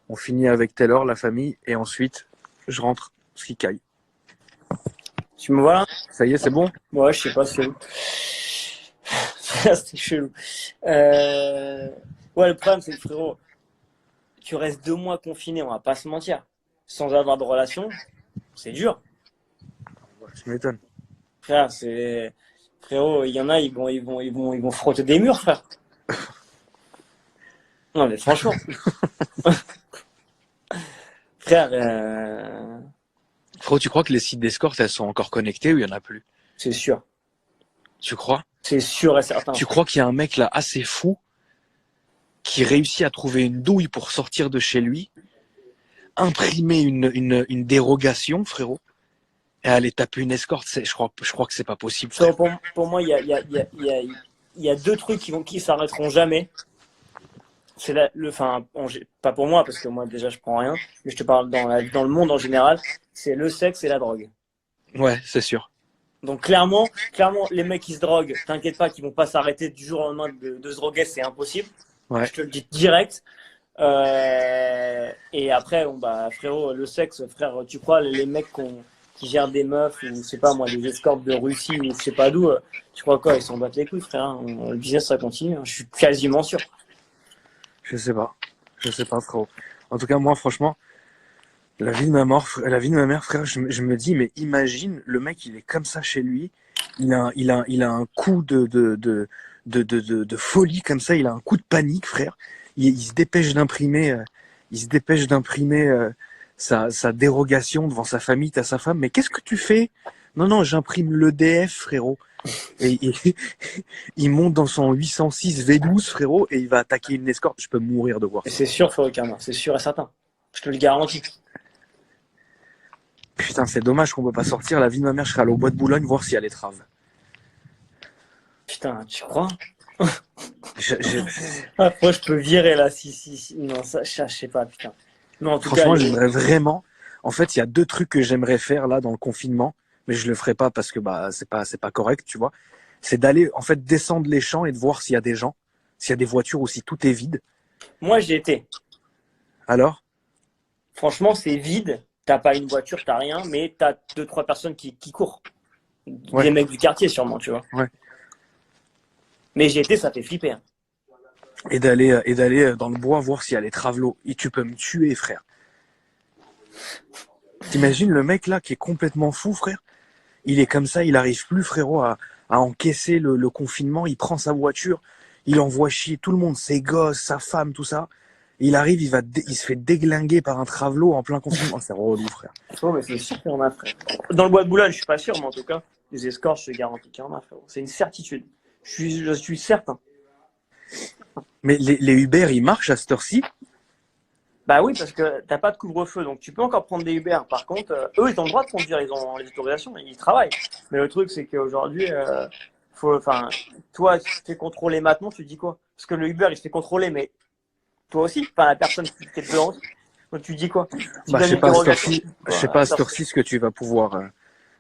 On finit avec Taylor, la famille, et ensuite, je rentre, ski caille. Tu me vois là? Ça y est, c'est bon? Ouais, je sais pas, c'est où. C'était chelou. Ouais, le problème, c'est que frérot, tu restes 2 mois confiné, on va pas se mentir. Sans avoir de relation, c'est dur. Tu m'étonnes. Frère, frérot, il y en a, ils vont frotter des murs, frère. Non, mais franchement. Frère, Frérot, tu crois que les sites d'escorte, elles sont encore connectées ou il y en a plus? c'est sûr. Tu crois? C'est sûr et certain. Tu crois qu'il y a un mec là assez fou qui réussit à trouver une douille pour sortir de chez lui, imprimer une dérogation, frérot, et aller taper une escorte? Je crois que c'est pas possible, frère. Pour moi, il y a 2 trucs qui s'arrêteront jamais. C'est pas pour moi, parce que moi, déjà, je prends rien, mais je te parle dans le monde en général, c'est le sexe et la drogue. Ouais, c'est sûr. Donc, clairement, les mecs qui se droguent, t'inquiète pas qu'ils vont pas s'arrêter du jour au lendemain de se droguer, c'est impossible. Ouais. Je te le dis direct. Et après, bon, bah, frérot, le sexe, frère, tu crois, les mecs qui gèrent des meufs, ou je sais pas moi, des escortes de Russie, ou je sais pas d'où, tu crois quoi, ils s'en battent les couilles, frère. Hein. Le business, ça continue, hein. Je suis quasiment sûr. Je sais pas. Je sais pas, frérot. En tout cas, moi, franchement, la vie de ma mère, frère, je me dis, mais imagine, le mec, il est comme ça chez lui. Il a un coup de folie comme ça. Il a un coup de panique, frère. Il se dépêche d'imprimer, sa dérogation devant sa famille, t'as sa femme. Mais qu'est-ce que tu fais? Non, non, j'imprime l'EDF, frérot. Et il monte dans son 806 V12, frérot, et il va attaquer une escorte. Je peux mourir de voir Et ça. c'est sûr, frérot Karma, c'est sûr et certain. Je te le garantis. Putain, c'est dommage qu'on peut pas sortir. La vie de ma mère, je serais allé au bois de Boulogne voir si elle est trave. Putain, tu crois? Je- je- Ah, moi, je peux virer là, si. Non, ça, je sais pas, putain. Non, en tout cas, Franchement, j'aimerais vraiment. En fait, il y a deux trucs que j'aimerais faire là dans le confinement, mais je le ferai pas parce que bah c'est pas correct, tu vois. C'est d'aller en fait descendre les champs et de voir s'il y a des gens, s'il y a des voitures ou si tout est vide. moi, j'y étais. Alors, Franchement, c'est vide. T'as pas une voiture, t'as rien, mais t'as deux, trois personnes qui courent. Ouais. Des mecs du quartier, sûrement, tu vois. Ouais. Mais j'y étais, ça fait flipper. Hein. et d'aller dans le bois voir s'il y a les travelots. Et tu peux me tuer, frère. T'imagines le mec là qui est complètement fou, frère. Il est comme ça, il arrive plus, frérot, à encaisser le confinement. Il prend sa voiture, il envoie chier tout le monde, ses gosses, sa femme, tout ça. Il arrive, il se fait déglinguer par un travelot en plein confinement. C'est relou, frère. Oh, mais c'est sûr qu'il y en a, frère. Dans le bois de Boulogne, je suis pas sûr, mais en tout cas, les escortes, je te garantis qu'il y en a, frérot. C'est une certitude. Je suis certain. Mais les Uber, ils marchent à cette heure-ci? Bah oui, parce que t'as pas de couvre-feu, donc tu peux encore prendre des Uber. Par contre, eux, ils ont le droit de conduire, ils ont les autorisations, ils travaillent. Mais le truc, c'est qu'aujourd'hui, enfin, toi, si tu te fais contrôler maintenant, tu dis quoi? Parce que le Uber, il se fait contrôler, mais toi aussi, enfin, la personne qui est dedans, donc tu dis quoi? Tu Bah, je donnes sais une pas à cette dérogation, heure-ci, tu dis je quoi? sais pas à cette heure-ci ce que tu vas pouvoir.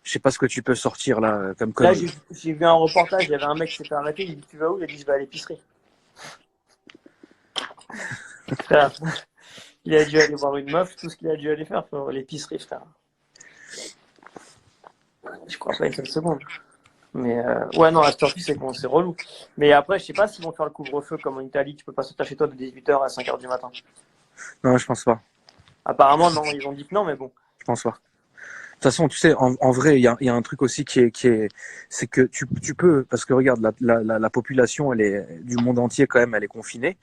Je sais pas ce que tu peux sortir là comme Là, connerie. j'ai vu un reportage, il y avait un mec qui s'était arrêté, il dit tu vas où? Il a dit je vais à l'épicerie. Frère, il a dû aller voir une meuf, tout ce qu'il a dû aller faire, frère, l'épicerie, frère. Je crois pas une seule seconde. Mais ouais, non, la sortie, c'est bon, c'est relou. Mais après, je sais pas s'ils vont faire le couvre-feu comme en Italie, tu peux pas sortir chez toi de 18h à 5h du matin. Non, je pense pas. Apparemment, non, ils ont dit que non, mais bon. Je pense pas. De toute façon, tu sais, en vrai, il y a un truc aussi c'est que tu peux, parce que regarde, la population, elle est du monde entier quand même, elle est confinée,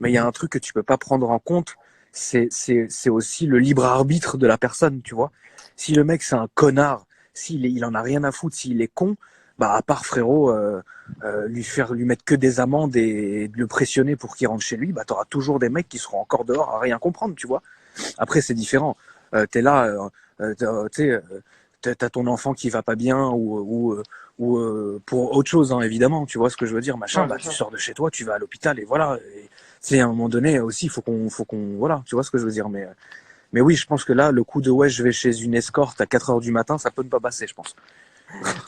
mais il y a un truc que tu peux pas prendre en compte, c'est aussi le libre arbitre de la personne, tu vois. Si le mec c'est un connard, il en a rien à foutre, s'il est con, bah à part frérot, lui mettre que des amendes et de le pressionner pour qu'il rentre chez lui, bah t'auras toujours des mecs qui seront encore dehors à rien comprendre, tu vois. Après c'est différent. T'es là. Tu sais, t'as ton enfant qui va pas bien ou pour autre chose, hein, évidemment, tu vois ce que je veux dire, machin, Ouais, bah c'est tu ça. sors de chez toi, tu vas à l'hôpital et voilà. C'est à un moment donné aussi, faut qu'on, voilà, tu vois ce que je veux dire, mais oui, je pense que là, le coup de ouais, je vais chez une escorte à 4 heures du matin, ça peut ne pas passer, je pense.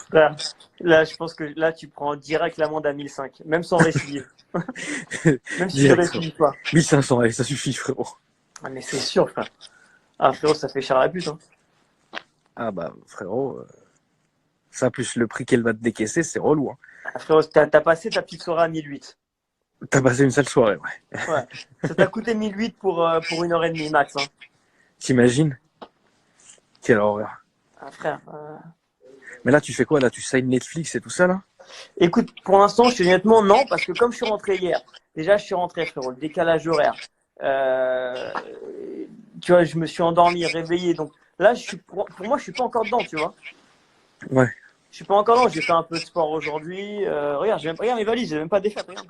Frère, là, je pense que là, tu prends direct l'amende à 1005, même sans récidive. Même si tu Direct, récidives pas. 1500, allez, ça suffit, frérot. Ah, mais c'est sûr, frère. Ah, frérot, ça fait cher la pute, hein. Ah bah, frérot, ça plus le prix qu'elle va te décaisser, c'est relou, hein. Ah, frérot, t'as passé ta petite soirée à 1008. T'as passé une sale soirée, ouais. Ouais. Ça t'a coûté 1008 pour 1h30 max, hein. T'imagines? Quelle horreur. Ah, frère. Mais là, tu fais quoi, là? Tu signes Netflix et tout ça, là? Écoute, pour l'instant, je te dis honnêtement, non, parce que comme je suis rentré hier, déjà, je suis rentré, frérot, le décalage horaire. Euh, Tu vois, je me suis endormi, réveillé. Donc là, pour moi, je suis pas encore dedans, tu vois. Ouais. Je suis pas encore dedans. J'ai fait un peu de sport aujourd'hui. Regarde, regarde mes valises, j'ai même pas défait, regarde.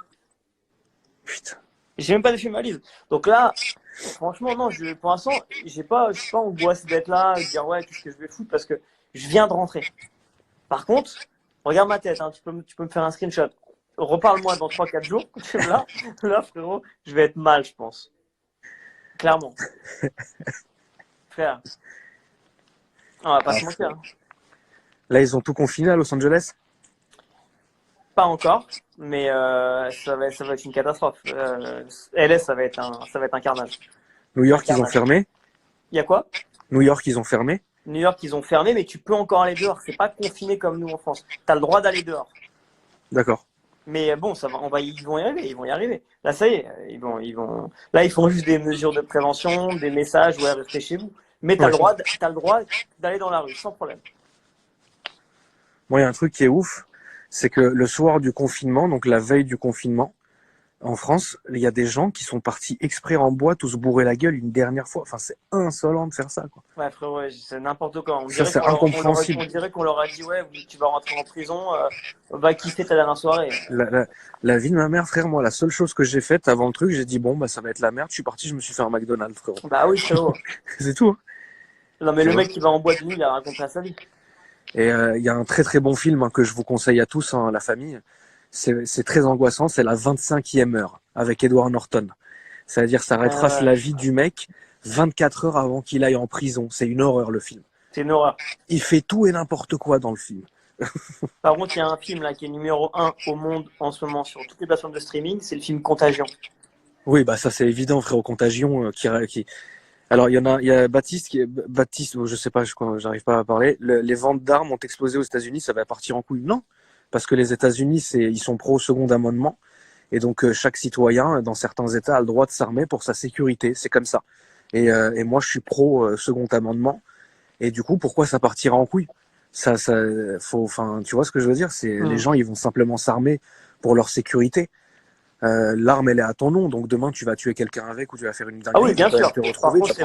Putain. J'ai même pas défait ma valise. Donc là, franchement, non, pour l'instant, je suis pas angoissé d'être là, de dire ouais, qu'est-ce que je vais foutre parce que je viens de rentrer. Par contre, regarde ma tête, hein, tu peux me faire un screenshot. Reparle-moi dans 3-4 jours. Là, frérot, je vais être mal, je pense. Clairement. Frère. On va pas se mentir. Hein. Là, ils ont tout confiné à Los Angeles? Pas encore. mais ça va être une catastrophe. LS, ça va être un carnage. New York, ils ont Carnage. fermé. Il y a quoi? New York, ils ont fermé. New York, ils ont fermé, mais tu peux encore aller dehors. C'est pas confiné comme nous en France. Tu as le droit d'aller dehors. D'accord. Mais bon, ça va, ils vont y arriver. Là, ça y est, là, ils font juste des mesures de prévention, des messages, ouais, restez chez vous. Mais t'as le droit d'aller dans la rue, sans problème. Moi, il y a un truc qui est ouf, c'est que le soir du confinement, donc la veille du confinement, en France, il y a des gens qui sont partis exprès en boîte ou se bourrer la gueule une dernière fois. Enfin, c'est insolent de faire ça, quoi. Ouais, frérot, ouais, c'est n'importe quoi. Ça, c'est incompréhensible. On dirait qu'on leur a dit, ouais, tu vas rentrer en prison, va kiffer ta dernière soirée. La vie de ma mère, frère, moi, la seule chose que j'ai faite avant le truc, j'ai dit, bon, bah, ça va être la merde. Je suis parti, je me suis fait un McDonald's, frérot. Bah oui, frérot. C'est tout, hein. Non, mais Tu le vois. mec qui va en boîte de nuit, il a raconté à sa vie. Et il y a un très très bon film que je vous conseille à tous, hein, la famille. C'est très angoissant, c'est la 25e heure avec Edward Norton. C'est-à-dire ça retrace la vie du mec 24 heures avant qu'il aille en prison. C'est une horreur le film. C'est une horreur. Il fait tout et n'importe quoi dans le film. Par contre, il y a un film là qui est numéro 1 au monde en ce moment sur toutes les plateformes de streaming, c'est le film Contagion. Oui, bah ça c'est évident, frérot. Contagion qui... Alors il y a Baptiste je sais pas, j'arrive pas à parler. Les ventes d'armes ont explosé aux États-Unis, ça va partir en couille. Non, parce que les États-Unis ils sont pro second amendement et donc chaque citoyen dans certains États a le droit de s'armer pour sa sécurité. C'est comme ça. Et moi je suis pro second amendement et du coup pourquoi ça partira en couille? Ça faut, enfin tu vois ce que je veux dire? C'est les gens ils vont simplement s'armer pour leur sécurité. L'arme elle est à ton nom, donc demain tu vas tuer quelqu'un avec ou tu vas faire une dinguerie, Ah oui, bien sûr. te retrouver, Contre, tu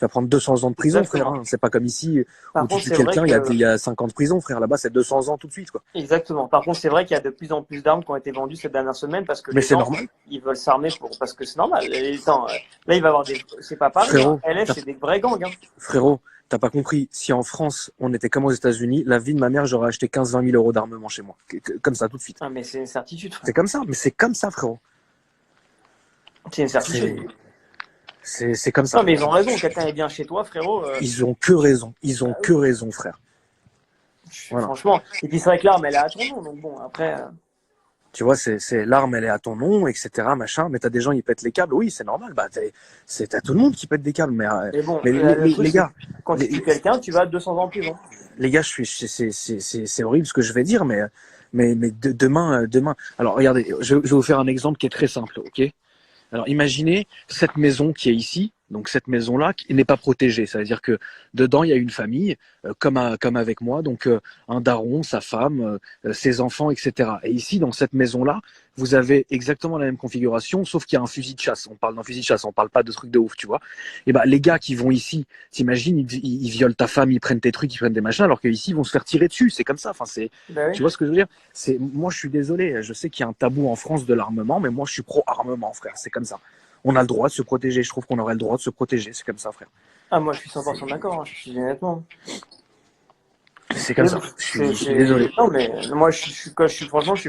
vas prendre 200 ans de prison, Exactement. frère. Hein. C'est pas comme ici Par où tu contre, tues c'est quelqu'un, vrai il y a 5 ans de prison, frère. Là-bas c'est 200 ans tout de suite, quoi. Exactement. Par contre, c'est vrai qu'il y a de plus en plus d'armes qui ont été vendues ces dernières semaines parce que Mais les c'est gens, normal. ils veulent s'armer parce que c'est normal. Et attends, là, il va y avoir c'est pas pareil. Frérot, hein. LS, c'est des vrais gangs. Hein. Frérot, t'as pas compris. Si en France on était comme aux États-Unis, la vie de ma mère, j'aurais acheté 15-20 000 euros d'armement chez moi, comme ça tout de suite. Ah, mais c'est une certitude, frère. C'est comme ça, mais c'est comme ça, frérot. C'est une certitude. C'est comme ça. Non, mais ils ont raison. Quelqu'un est bien chez toi, frérot. Ils ont que raison. Ils ont que raison, frère. Voilà. Franchement. Et puis c'est vrai que l'arme, elle est à ton nom. Donc bon, après. Tu vois, c'est l'arme, elle est à ton nom, etc., machin. Mais t'as des gens, ils pètent les câbles. Oui, c'est normal. Bah, t'as tout le monde qui pète des câbles. Mais bon, les gars, quand tu tues quelqu'un, tu vas à 200 ans en prison. les gars, c'est horrible ce que je vais dire, mais demain. Alors, regardez, je vais vous faire un exemple qui est très simple, ok? Alors, imaginez cette maison qui est ici. Donc cette maison-là qui n'est pas protégée, ça veut dire que dedans il y a une famille, comme avec moi, donc un daron, sa femme, ses enfants, etc. Et ici dans cette maison-là, vous avez exactement la même configuration, sauf qu'il y a un fusil de chasse. On parle d'un fusil de chasse, on parle pas de trucs de ouf, tu vois. Et ben les gars qui vont ici, t'imagines, ils violent ta femme, ils prennent tes trucs, ils prennent des machins, alors qu'ici ils vont se faire tirer dessus. C'est comme ça. Enfin Oui. Tu vois ce que je veux dire? Moi je suis désolé, je sais qu'il y a un tabou en France de l'armement, mais moi je suis pro armement, frère. C'est comme ça. On a le droit de se protéger. Je trouve qu'on aurait le droit de se protéger. C'est comme ça, frère. Ah, moi, je suis 100% d'accord. Hein, je suis honnêtement. C'est comme ça. Je suis désolé. Non, mais moi, franchement, je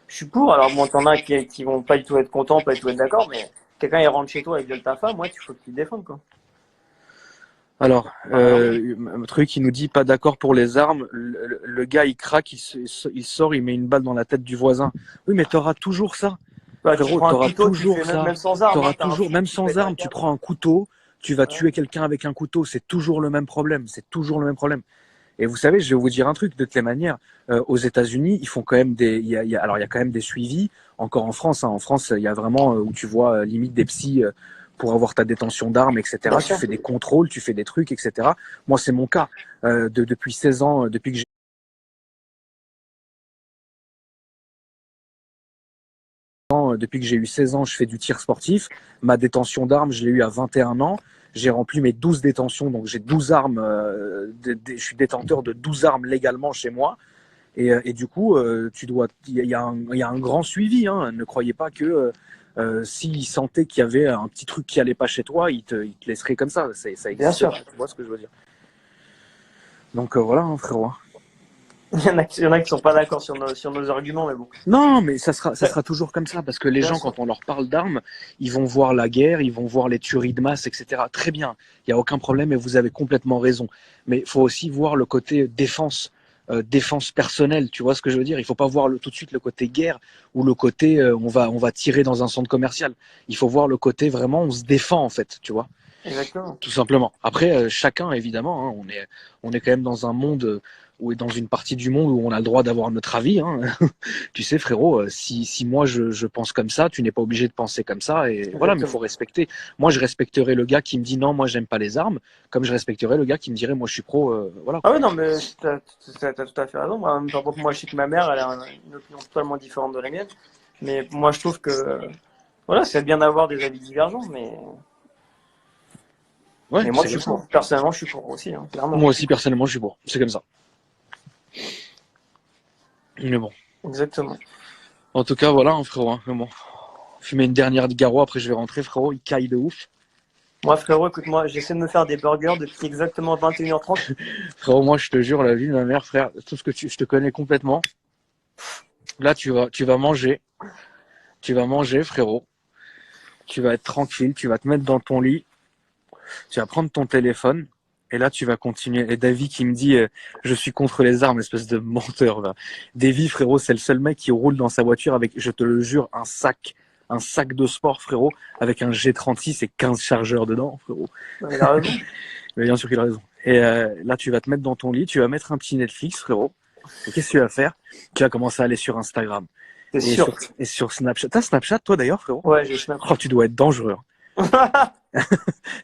suis pour. Alors, bon, t'en as qui vont pas du tout être contents, pas du tout être d'accord, mais quelqu'un, il rentre chez toi et viole ta femme, moi, il faut que tu te défendes, quoi. Alors, un truc, il nous dit pas d'accord pour les armes. Le gars, il craque, il sort, il met une balle dans la tête du voisin. Oui, mais t'auras toujours ça. Bah, Frérot, t'auras toujours ça. Même sans arme. T'auras toujours, même sans arme, tu prends un couteau, tu vas tuer quelqu'un avec un couteau. C'est toujours le même problème. C'est toujours le même problème. Et vous savez, je vais vous dire un truc de toutes les manières. Aux États-Unis, ils font quand même il y a quand même des suivis. Encore en France, hein. En France, il y a vraiment où tu vois limite des psys pour avoir ta détention d'armes, etc. Tu fais des contrôles, tu fais des trucs, etc. Moi, c'est mon cas. Depuis 16 ans, depuis que j'ai eu 16 ans, je fais du tir sportif. Ma détention d'armes, je l'ai eu à 21 ans. J'ai rempli mes 12 détentions, donc j'ai 12 armes. Je suis détenteur de 12 armes légalement chez moi. Et du coup, il y a un grand suivi. Hein. Ne croyez pas que s'ils sentaient qu'il y avait un petit truc qui allait pas chez toi, ils te laisseraient comme ça. Ça existe. Bien sûr. Tu vois ce que je veux dire. Donc voilà, hein, frérot. Il y en a qui sont pas d'accord sur nos arguments, mais bon. Non, mais ça sera toujours comme ça, parce que les gens, quand on leur parle d'armes, ils vont voir la guerre, ils vont voir les tueries de masse, etc. Très bien, il n'y a aucun problème et vous avez complètement raison. Mais il faut aussi voir le côté défense. défense personnelle, tu vois ce que je veux dire? Il faut pas voir tout de suite le côté guerre ou le côté on va tirer dans un centre commercial. Il faut voir le côté vraiment on se défend en fait, tu vois, Exactement. tout simplement. Après chacun évidemment, hein, on est quand même dans un monde ou dans une partie du monde où on a le droit d'avoir notre avis. Hein. Tu sais, frérot, si moi je pense comme ça, tu n'es pas obligé de penser comme ça. Et voilà, mais il faut respecter. Moi, je respecterai le gars qui me dit non, moi j'aime pas les armes, comme je respecterai le gars qui me dirait moi je suis pro. Voilà. Ah oui, non, mais t'as tout à fait raison. Moi, par exemple, moi, je sais que ma mère, elle a une opinion totalement différente de la mienne. Mais moi, je trouve que, voilà, c'est bien d'avoir des avis divergents, Ouais, mais moi, c'est je suis comme ça. pour. Personnellement, je suis pour aussi, hein, clairement. Moi aussi, personnellement, je suis pour. C'est comme ça. Mais bon. Exactement. En tout cas, voilà, hein, frérot. Hein. Mais bon. Fumer une dernière de Garo, après je vais rentrer, frérot. Il caille de ouf. Moi, frérot, écoute-moi, j'essaie de me faire des burgers depuis exactement 21h30. Frérot, moi, je te jure, la vie de ma mère, frère, tout ce que je te connais complètement. Là, tu vas manger. Tu vas manger, frérot. Tu vas être tranquille. Tu vas te mettre dans ton lit. Tu vas prendre ton téléphone. Et là, tu vas continuer. Et Davy qui me dit, je suis contre les armes, espèce de menteur. Là. Davy, frérot, c'est le seul mec qui roule dans sa voiture avec, je te le jure, un sac de sport, frérot, avec un G36 et 15 chargeurs dedans, frérot. Il a raison. Mais bien sûr qu'il a raison. Et là, tu vas te mettre dans ton lit, tu vas mettre un petit Netflix, frérot. Et qu'est-ce que tu vas faire? Tu vas commencer à aller sur Instagram. C'est sûr. Et sur Snapchat. T'as Snapchat, toi, d'ailleurs, frérot? Ouais, j'ai Snapchat. Oh, tu dois être dangereux.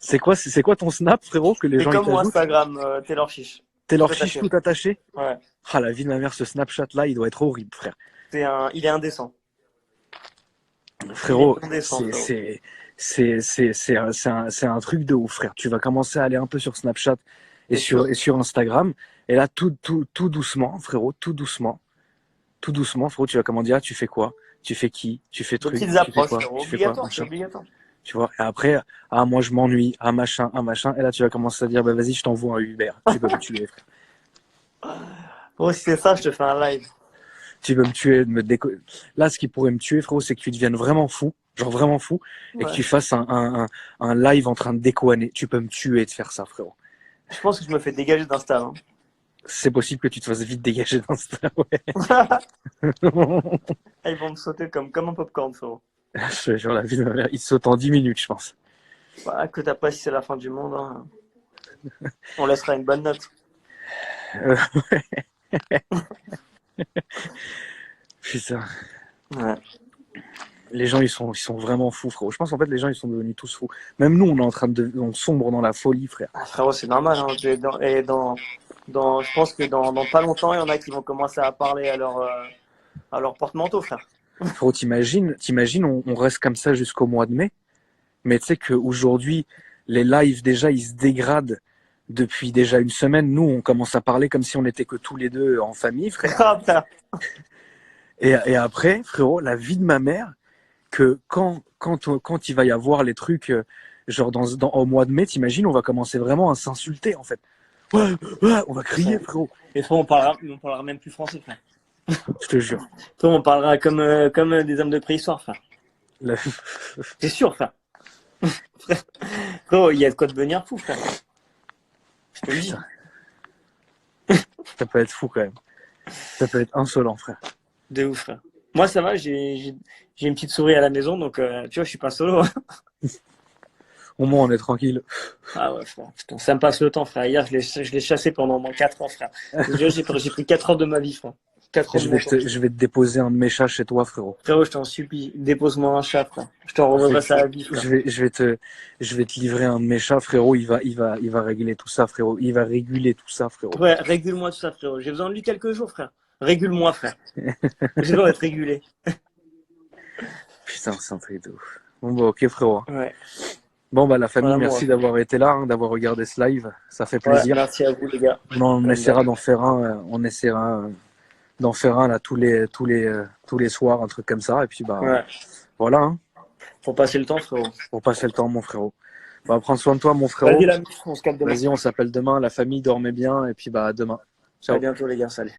C'est quoi ton Snap, frérot, que les C'est gens comme ils mon t'ajoutent? Instagram, Taylor Fish. Taylor Fish tout attaché? Ouais. Ah, la vie de ma mère, ce Snapchat-là, il doit être horrible, frère. Il est indécent. Frérot, Il est indécent, frérot. c'est un truc de ouf, frère. Tu vas commencer à aller un peu sur Snapchat et sur Instagram. Et là, tout doucement, frérot, tout doucement, frérot, tu vas comment dire, tu fais quoi? Tu fais qui? Tu fais Des truc? petites Tu fais approches, quoi? frérot. Tu fais quoi? Obligatoire, c'est Machin. obligatoire. Tu vois? Et après, ah, moi, je m'ennuie. Ah, machin, ah, machin. Et là, tu vas commencer à dire, bah, vas-y, je t'envoie un Uber. Tu peux me tuer, frère. Bon, si c'est ça, je te fais un live. Tu veux me tuer, Là, ce qui pourrait me tuer, frérot, c'est que tu deviennes vraiment fou, genre vraiment fou, et que tu fasses un live en train de déconner. Tu peux me tuer de faire ça, frérot. Je pense que je me fais dégager d'Insta. Hein. C'est possible que tu te fasses vite dégager d'Insta, ouais. Ils vont me sauter comme un popcorn, frérot. Je te jure, la vie de ma mère, il saute en 10 minutes, je pense. Bah, que t'as pas si c'est la fin du monde. Hein. On laissera une bonne note. Putain. Ouais. Les gens, ils sont vraiment fous, frérot. Je pense en fait, les gens, ils sont devenus tous fous. Même nous, on est en train on sombre dans la folie, frère. Ah, frérot, c'est normal. Hein. Je pense que dans pas longtemps, il y en a qui vont commencer à parler à leur porte-manteau, frère. Frérot, t'imagines, on reste comme ça jusqu'au mois de mai. Mais tu sais qu'aujourd'hui, les lives, déjà, ils se dégradent depuis déjà une semaine. Nous, on commence à parler comme si on n'était que tous les deux en famille, frère. Ah, frère. Et après, frérot, la vie de ma mère, que quand il va y avoir les trucs, genre au mois de mai, t'imagines, on va commencer vraiment à s'insulter, en fait. Ouais, on va crier, frérot. Et toi, on parlera même plus français, frère. Je te jure. Toi, on parlera comme des hommes de préhistoire, frère. C'est sûr, frère. Frérot, il y a de quoi devenir fou, frère. Je te le dis. Ça peut être fou, quand même. Ça peut être insolent, frère. De ouf, frère. Moi, ça va, j'ai une petite souris à la maison, donc tu vois, je suis pas solo. Au moins, on est tranquille. Ah ouais, frère. Putain, ça me passe le temps, frère. Hier, je l'ai chassé pendant au moins 4 ans, frère. J'ai pris 4 heures de ma vie, frère. 4 ans Je vais te déposer un de mes chats chez toi, frérot. Frérot, je t'en supplie, dépose-moi un chat, frère. Je t'en revois ça à la vie, frère. Je vais te livrer un de mes chats, frérot. Il va régler tout ça, frérot. Il va réguler tout ça, frérot. Ouais, régule-moi tout ça, frérot. J'ai besoin de lui quelques jours, frère. Régule-moi, frère. J'ai besoin d'être régulé. Putain, c'est un truc de ouf. Bon, bah, ok, frérot. Ouais. Bon, bah, la famille, Voilà, merci d'avoir été là, hein, d'avoir regardé ce live. Ça fait plaisir. Ouais, merci à vous, les gars. On essaiera d'en faire un. On essaiera d'en faire un là tous les soirs, un truc comme ça. Et puis, bah, ouais. Voilà. Hein. Pour passer le temps, frérot. Pour passer le temps, mon frérot. Bah, prends soin de toi, mon frérot. Vas-y, on se capte demain. Vas-y, on s'appelle demain. La famille, dormez bien. Et puis, bah, à demain. Ciao. À bientôt, les gars. Salut.